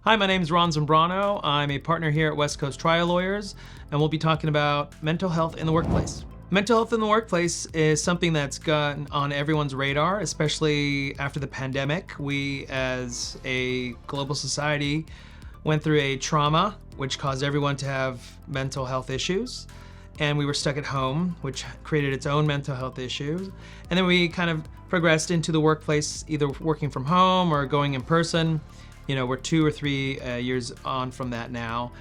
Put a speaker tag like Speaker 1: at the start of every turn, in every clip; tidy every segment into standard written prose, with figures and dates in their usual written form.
Speaker 1: Hi, my name is Ron Zambrano. I'm a partner here at West Coast Trial Lawyers, and we'll be talking about mental health in the workplace. Mental health in the workplace is something that's gotten on everyone's radar, especially after the pandemic. We, as a global society, went through a trauma which caused everyone to have mental health issues. And we were stuck at home, which created its own mental health issues. And then we kind of progressed into the workplace, either working from home or going in person. You know, we're 2 or 3 years on from that now.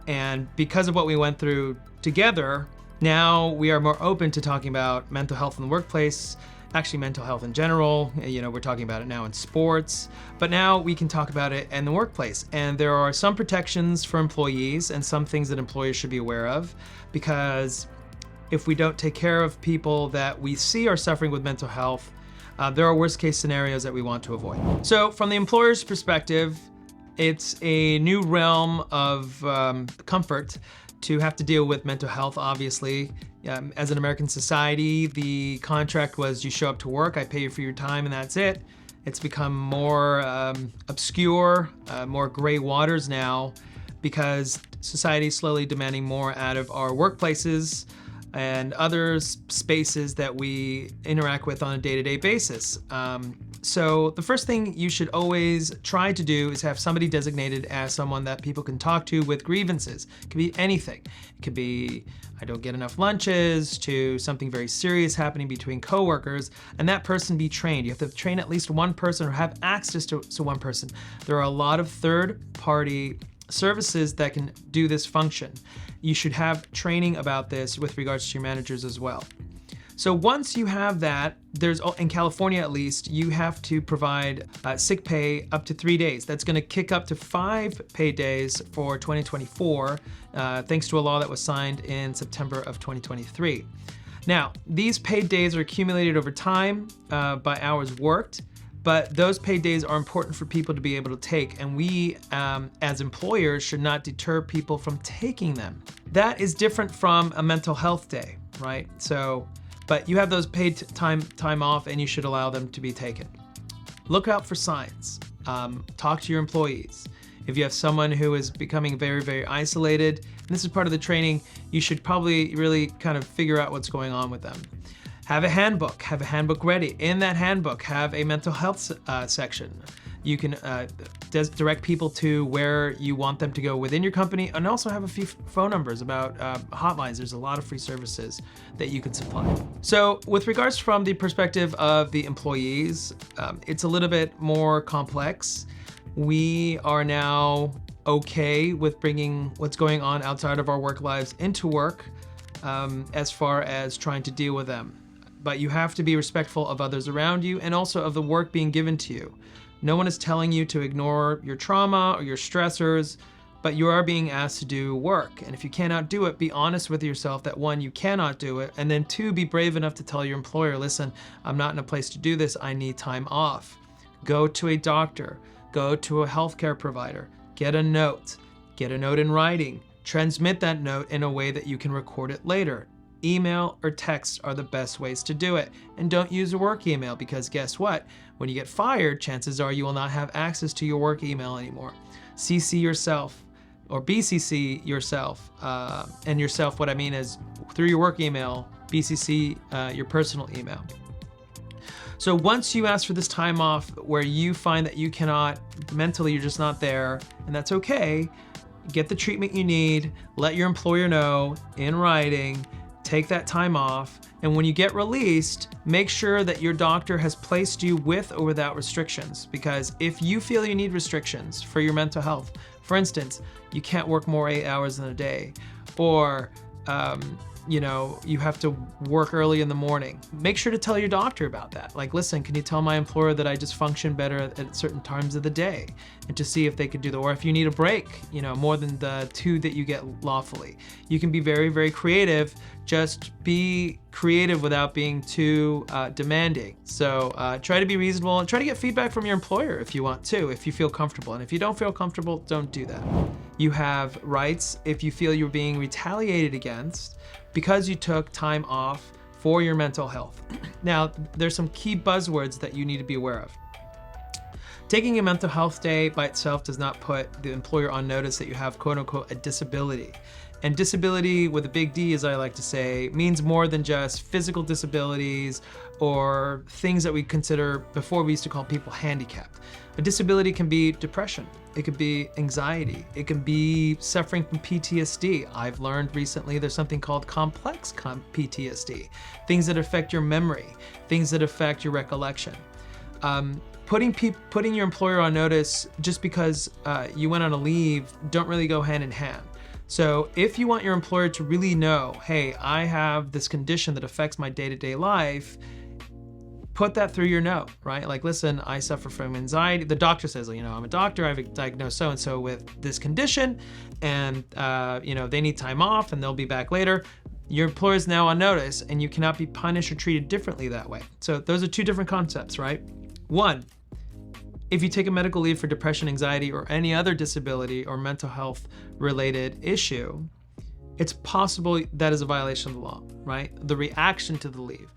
Speaker 1: And because of what we went through together, now we are more open to talking about mental health in the workplace, actually mental health in general. You know, we're talking about it now in sports, but now we can talk about it in the workplace. And there are some protections for employees and some things that employers should be aware of, because if we don't take care of people that we see are suffering with mental health, there are worst case scenarios that we want to avoid. So from the employer's perspective, it's a new realm of comfort to have to deal with mental health, obviously. As an American society, the contract was you show up to work, I pay you for your time, and that's it. It's become more obscure, more gray waters now, because society is slowly demanding more out of our workplaces and other spaces that we interact with on a day-to-day basis. So the first thing you should always try to do is have somebody designated as someone that people can talk to with grievances. It could be anything. It could be, I don't get enough lunches, to something very serious happening between coworkers, and that person be trained. You have to train at least one person or have access to one person. There are a lot of third-party services that can do this function. You should have training about this with regards to your managers as well. So once you have that, in California at least, you have to provide sick pay up to 3 days. That's gonna kick up to 5 paid days for 2024, thanks to a law that was signed in September of 2023. Now, these paid days are accumulated over time by hours worked, but those paid days are important for people to be able to take, and we, as employers, should not deter people from taking them. That is different from a mental health day, right? But you have those paid time off, and you should allow them to be taken. Look out for signs. Talk to your employees. If you have someone who is becoming very, very isolated, and this is part of the training, you should probably really kind of figure out what's going on with them. Have a handbook ready. In that handbook, have a mental health section. You can direct people to where you want them to go within your company, and also have a few phone numbers about hotlines. There's a lot of free services that you can supply. So with regards from the perspective of the employees, it's a little bit more complex. We are now okay with bringing what's going on outside of our work lives into work, as far as trying to deal with them. But you have to be respectful of others around you and also of the work being given to you. No one is telling you to ignore your trauma or your stressors, but you are being asked to do work. And if you cannot do it, be honest with yourself that 1, you cannot do it, and then 2, be brave enough to tell your employer, listen, I'm not in a place to do this, I need time off. Go to a doctor, go to a healthcare provider, get a note in writing, transmit that note in a way that you can record it later. Email or text are the best ways to do it. And don't use a work email, because guess what? When you get fired, chances are you will not have access to your work email anymore. CC yourself, or BCC yourself. And yourself, what I mean is through your work email, BCC your personal email. So once you ask for this time off where you find that you cannot, mentally you're just not there, and that's okay, get the treatment you need, let your employer know in writing, take that time off, and when you get released, make sure that your doctor has placed you with or without restrictions. Because if you feel you need restrictions for your mental health, for instance, you can't work more 8 hours in a day, or you have to work early in the morning, make sure to tell your doctor about that. Like, listen, can you tell my employer that I just function better at certain times of the day, and to see if they could do that. Or if you need a break, more than the 2 that you get lawfully. You can be very, very creative. Just be creative without being too demanding. So try to be reasonable and try to get feedback from your employer if you want to, if you feel comfortable. And if you don't feel comfortable, don't do that. You have rights if you feel you're being retaliated against because you took time off for your mental health. Now, there's some key buzzwords that you need to be aware of. Taking a mental health day by itself does not put the employer on notice that you have quote unquote a disability. And disability with a big D, as I like to say, means more than just physical disabilities or things that we consider before we used to call people handicapped. A disability can be depression, it could be anxiety, it can be suffering from PTSD. I've learned recently there's something called complex PTSD, things that affect your memory, things that affect your recollection. Putting your employer on notice just because you went on a leave don't really go hand in hand. So if you want your employer to really know, hey, I have this condition that affects my day-to-day life, put that through your note, right? Like, listen, I suffer from anxiety. The doctor says, I'm a doctor, I've diagnosed so-and-so with this condition, and they need time off and they'll be back later. Your employer is now on notice and you cannot be punished or treated differently that way. So those are two different concepts, right? One, if you take a medical leave for depression, anxiety, or any other disability or mental health related issue, it's possible that is a violation of the law, right? The reaction to the leave.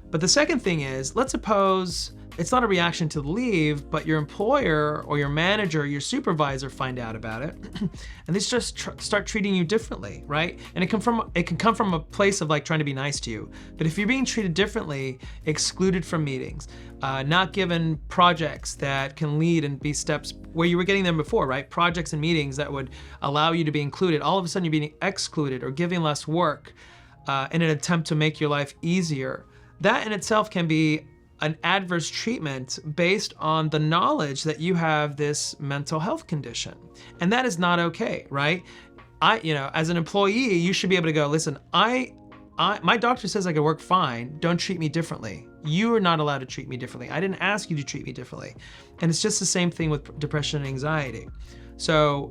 Speaker 1: But the second thing is, let's suppose it's not a reaction to the leave, but your employer or your manager or your supervisor find out about it, and they just start treating you differently, right? And it can come from a place of like trying to be nice to you. But if you're being treated differently, excluded from meetings, not given projects that can lead and be steps where you were getting them before, right? Projects and meetings that would allow you to be included. All of a sudden you're being excluded or giving less work in an attempt to make your life easier. That in itself can be an adverse treatment based on the knowledge that you have this mental health condition. And that is not okay, right? As an employee, you should be able to go, listen, my doctor says I can work fine, don't treat me differently. You are not allowed to treat me differently. I didn't ask you to treat me differently. And it's just the same thing with depression and anxiety. So,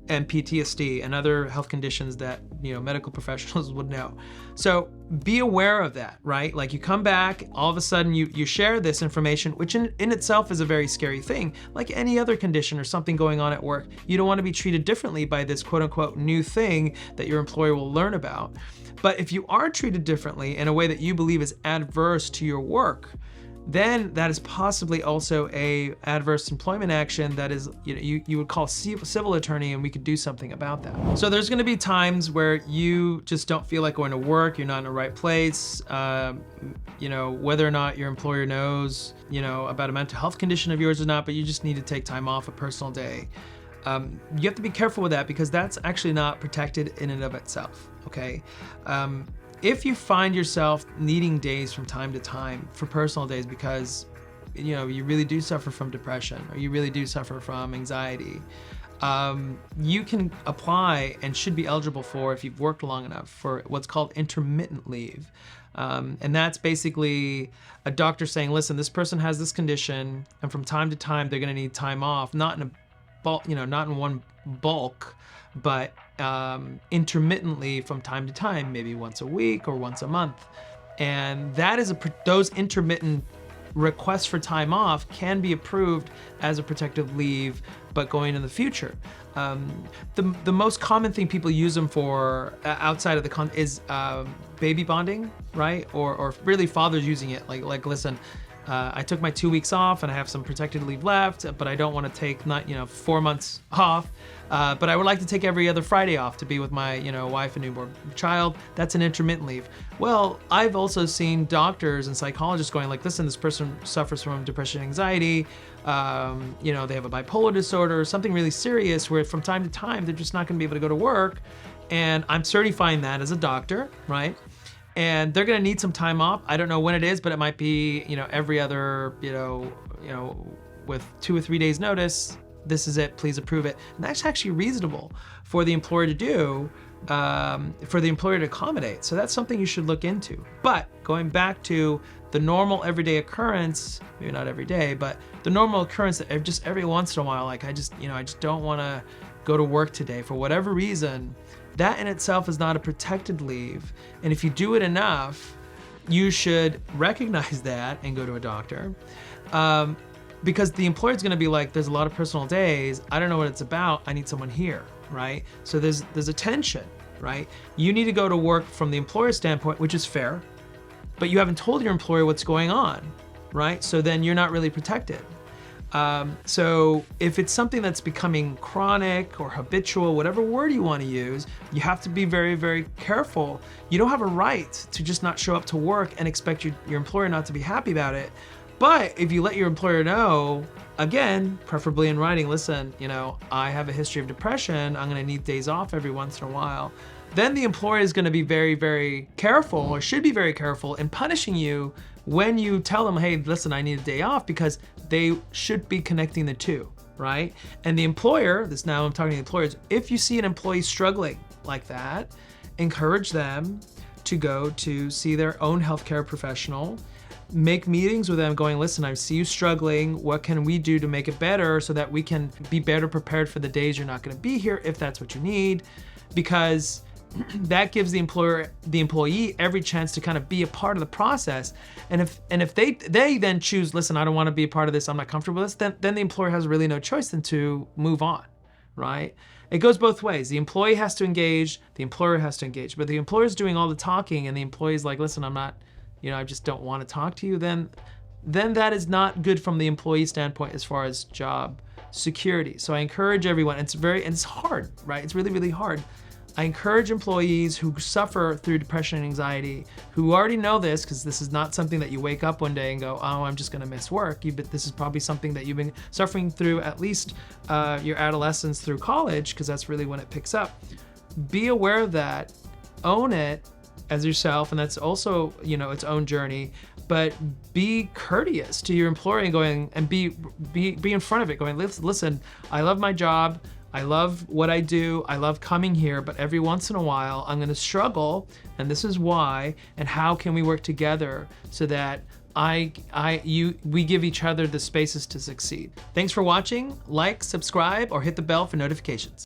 Speaker 1: and PTSD and other health conditions that medical professionals would know. So be aware of that, right? Like you come back, all of a sudden you share this information, which in itself is a very scary thing. Like any other condition or something going on at work, you don't want to be treated differently by this quote unquote new thing that your employer will learn about. But if you are treated differently in a way that you believe is adverse to your work, then that is possibly also a adverse employment action that is, you would call civil attorney, and we could do something about that. So there's gonna be times where you just don't feel like going to work, you're not in the right place, whether or not your employer knows, about a mental health condition of yours or not, but you just need to take time off, a personal day. You have to be careful with that because that's actually not protected in and of itself, okay? If you find yourself needing days from time to time for personal days because you really do suffer from depression or you really do suffer from anxiety, you can apply and should be eligible for, if you've worked long enough, for what's called intermittent leave. And that's basically a doctor saying, listen, this person has this condition and from time to time they're gonna need time off, not in a bulk, not in one bulk, but intermittently from time to time, maybe once a week or once a month. And that is those intermittent requests for time off can be approved as a protective leave, but going in the future. The most common thing people use them for outside of the is baby bonding, right? Or really fathers using it, like listen, I took my 2 weeks off and I have some protected leave left, but I don't want to take 4 months off. But I would like to take every other Friday off to be with my wife and newborn child. That's an intermittent leave. Well, I've also seen doctors and psychologists going like, listen, this person suffers from depression and anxiety. They have a bipolar disorder, something really serious where from time to time, they're just not gonna be able to go to work. And I'm certifying that as a doctor, right? And they're gonna need some time off. I don't know when it is, but it might be, every other, with 2 or 3 days notice. This is it, please approve it. And that's actually reasonable for the employer to do, for the employer to accommodate. So that's something you should look into. But going back to the normal everyday occurrence, maybe not every day, but the normal occurrence that just every once in a while, like I just don't wanna go to work today for whatever reason, that in itself is not a protected leave. And if you do it enough, you should recognize that and go to a doctor. Because the employer's gonna be like, there's a lot of personal days, I don't know what it's about, I need someone here, right? So there's a tension, right? You need to go to work from the employer standpoint, which is fair, but you haven't told your employer what's going on, right? So then you're not really protected. So if it's something that's becoming chronic or habitual, whatever word you want to use, you have to be very, very careful. You don't have a right to just not show up to work and expect your employer not to be happy about it. But if you let your employer know, again, preferably in writing, listen, I have a history of depression, I'm gonna need days off every once in a while, then the employer is gonna be very, very careful, or should be very careful in punishing you when you tell them, hey, listen, I need a day off, because they should be connecting the two, right? And the employer, now I'm talking to the employers, if you see an employee struggling like that, encourage them to go to see their own healthcare professional, make meetings with them going, listen, I see you struggling, what can we do to make it better so that we can be better prepared for the days you're not gonna be here, if that's what you need, because that gives the employee every chance to kind of be a part of the process. And if they then choose, listen, I don't want to be a part of this, I'm not comfortable with this, then the employer has really no choice than to move on, right? It goes both ways. The employee has to engage, the employer has to engage. But the employer's doing all the talking and the employee's like, listen, I'm not, I just don't want to talk to you, then that is not good from the employee standpoint as far as job security. So I encourage everyone, and it's hard, right? It's really, really hard. I encourage employees who suffer through depression and anxiety, who already know this, because this is not something that you wake up one day and go, oh, I'm just gonna miss work. This is probably something that you've been suffering through at least your adolescence through college, because that's really when it picks up. Be aware of that, own it as yourself, and that's also, its own journey, but be courteous to your employer and going, and be in front of it going, listen, I love my job, I love what I do, I love coming here, but every once in a while I'm gonna struggle, and this is why, and how can we work together so that we give each other the spaces to succeed. Thanks for watching. Like, subscribe, or hit the bell for notifications.